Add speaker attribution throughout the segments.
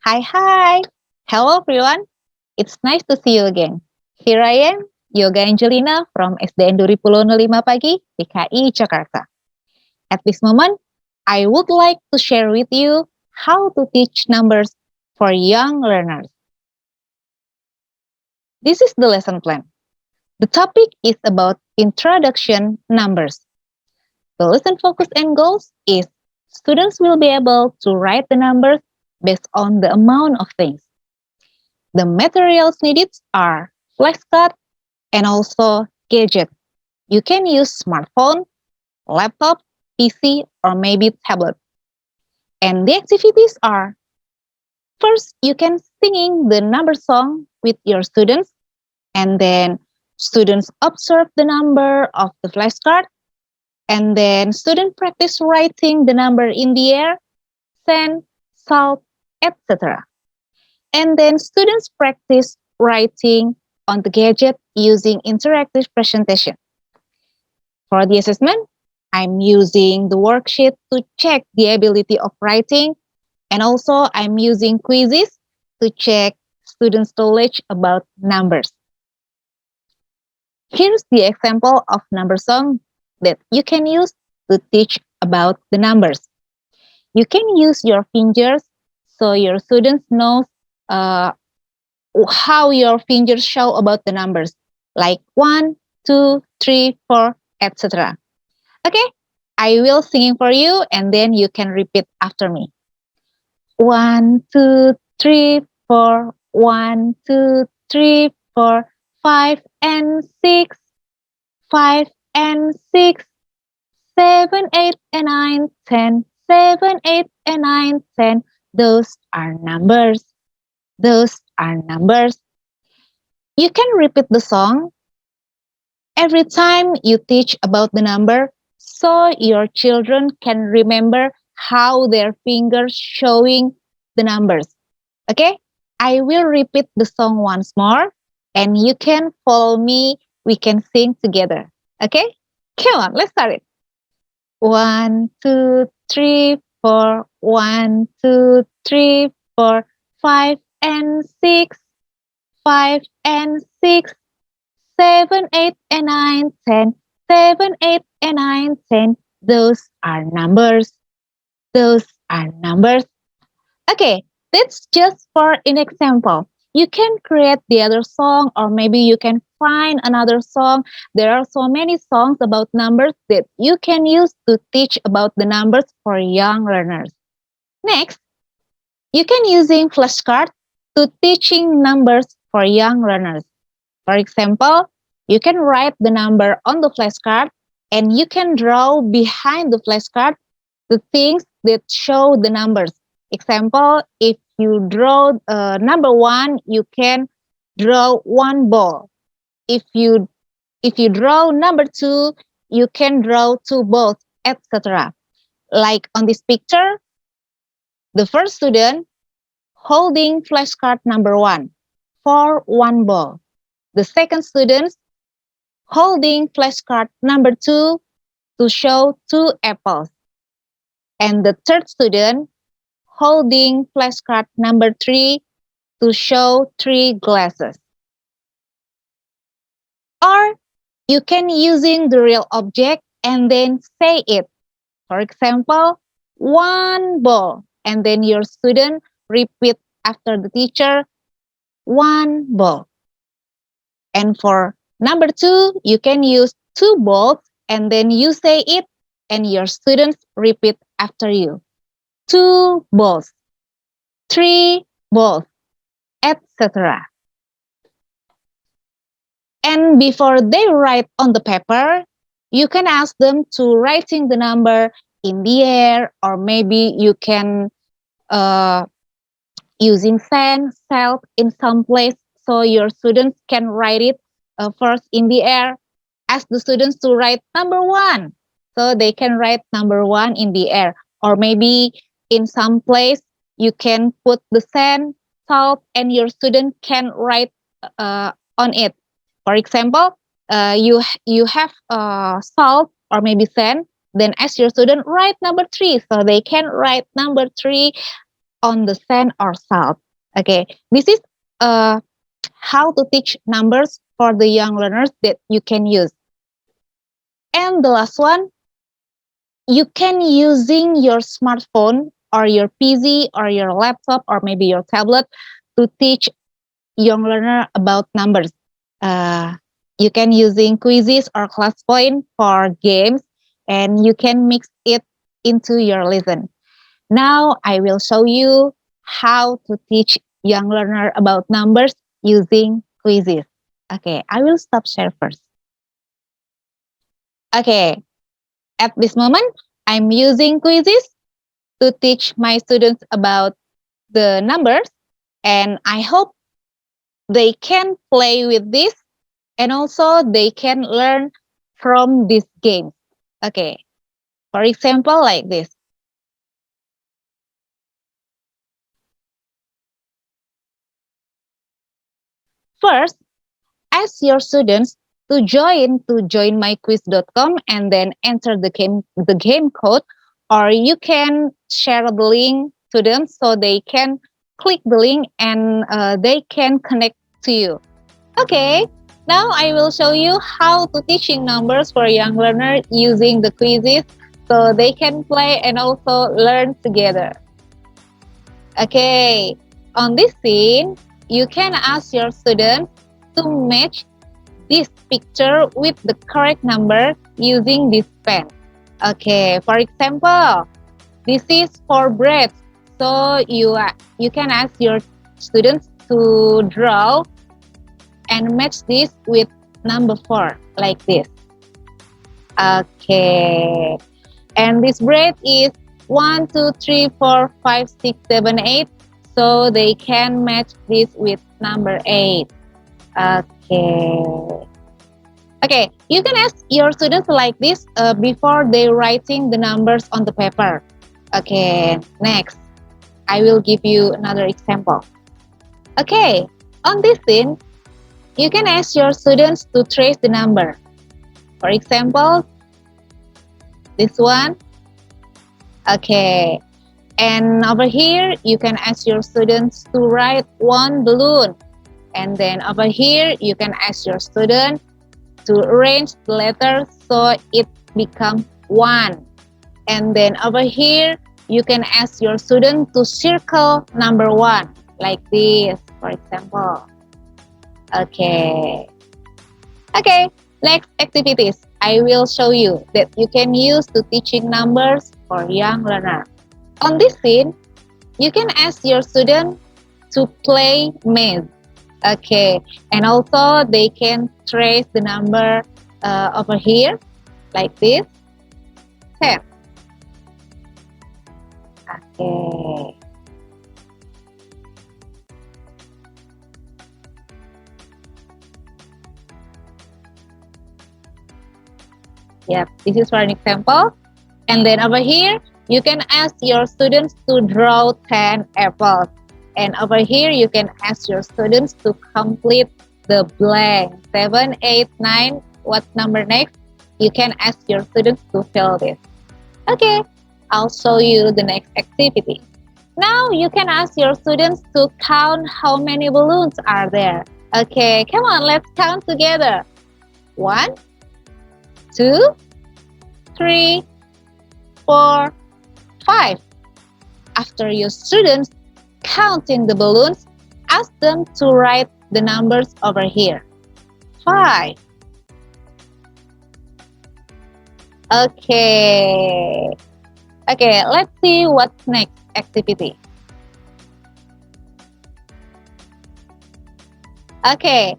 Speaker 1: Hi, hi. Hello, everyone. It's nice to see you again. Here I am, Yoga Angelina from SDN Duri Pulau 05 Pagi, DKI Jakarta. At this moment, I would like to share with you how to teach numbers for young learners. This is the lesson plan. The topic is about introduction numbers. The lesson focus and goals is students will be able to write the numbers based on the amount of things. The materials needed are flashcard and also gadget. You can use smartphone, laptop, PC, or maybe tablet. And the activities are first, you can singing the number song with your students, and then students observe the number of the flashcard, and then student practice writing the number in the air, sand, salt, etc. And then students practice writing on the gadget using interactive presentation. For the assessment, I'm using the worksheet to check the ability of writing, and also I'm using quizzes to check students' knowledge about numbers. Here's the example of number song that you can use to teach about the numbers. You can use your fingers so your students know uh, how your fingers show about the numbers, like 1, 2, 3, 4, etc. Okay, I will singing for you and then you can repeat after me. 1, 2, 3, 4, 1, 2, 3, 4, 5 and 6, 5 and 6, 7, 8 and 9, 10, 7, 8 and 9, 10. Those are numbers. Those are numbers. You can repeat the song every time you teach about the number so your children can remember how their fingers showing the numbers. Okay? I will repeat the song once more and you can follow me. We can sing together. Okay? Come on, let's start it. 1, 2, 3, 4. 1, 2, 3, 4. 5 and 6. 5 and 6. 7, 8 and 9, 10. 7, 8 and 9, 10. Those are numbers. Those are numbers. Okay, that's just for an example. You can create the other song, or maybe you can find another song. There are so many songs about numbers that you can use to teach about the numbers for young learners. Next, you can using flashcards to teaching numbers for young learners. For example, you can write the number on the flashcard and you can draw behind the flashcard the things that show the numbers. Example, if you draw number 1, you can draw one ball. If you draw number 2, you can draw two balls, etc. Like on this picture, the first student holding flashcard number 1 for one ball. The second student holding flashcard number 2 to show two apples. And the third student holding flashcard number 3 to show three glasses. Or you can using the real object and then say it. For example, one ball, and then your student repeat after the teacher, one ball. And for number 2, you can use two balls and then you say it and your students repeat after you. Two balls, three balls, etc. And before they write on the paper, you can ask them to writing the number in the air, or maybe you can uh, using sand, salt in some place so your students can write it first in the air. Ask the students to write number 1 so they can write number 1 in the air. Or maybe in some place you can put the sand, salt, and your student can write on it. For example, you have salt or maybe sand, then ask your student write number 3 so they can write number 3 on the sand or salt. Okay, this is how to teach numbers for the young learners that you can use. And the last one, you can using your smartphone or your PC or your laptop or maybe your tablet to teach young learner about numbers. Uh, you can using quizzes or class point for games, and you can mix it into your lesson. Now I will show you how to teach young learner about numbers using quizzes. Okay, I will stop share first. Okay, at this moment, I'm using quizzes to teach my students about the numbers, and I hope they can play with this and also they can learn from this game. Okay, for example, like this. First, ask your students to joinmyquiz.com and then enter the game code, or you can share the link to them so they can click the link and they can connect to you. Okay, now I will show you how to teaching numbers for young learners using the quizzes so they can play and also learn together. Okay, on this scene, you can ask your students to match this picture with the correct number using this pen. Okay, for example, this is for bread. So you can ask your students to draw and match this with number 4, like this. Okay, and this bread is 1, 2, 3, 4, 5, 6, 7, 8. So they can match this with number 8. Okay. Okay, you can ask your students like this before they writing the numbers on the paper. Okay, next, I will give you another example. Okay, on this scene, you can ask your students to trace the number. For example, this one. Okay, and over here, you can ask your students to write one balloon. And then over here, you can ask your student to arrange the letters so it becomes 1. And then over here, you can ask your student to circle number 1, like this, for example. Okay. Okay, next activities I will show you that you can use to teaching numbers for young learner. On this scene, you can ask your student to play math. Okay, and also they can trace the number over here, like this, 10. Okay. Yep, this is for an example. And then over here, you can ask your students to draw 10 apples. And over here, you can ask your students to complete the blank. 7, 8, 9, what number next? You can ask your students to fill this. Okay, I'll show you the next activity. Now you can ask your students to count how many balloons are there. Okay, come on, let's count together. 1, 2, 3, 4, 5. After your students counting the balloons, ask them to write the numbers over here. 5. Okay. Okay, let's see what's next activity. Okay,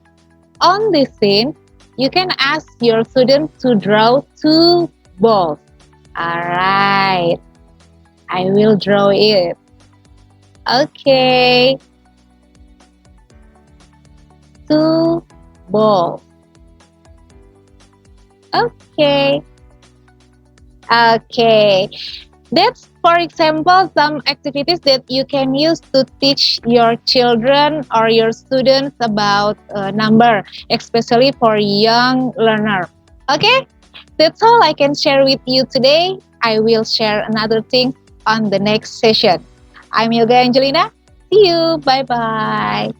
Speaker 1: on this scene, you can ask your students to draw 2 balls. Alright, I will draw it. Okay, 2 balls. Okay. Okay. That's, for example, some activities that you can use to teach your children or your students about number, especially for young learner. Okay, that's all I can share with you today. I will share another thing on the next session. I'm Yoga Angelina. See you. Bye bye.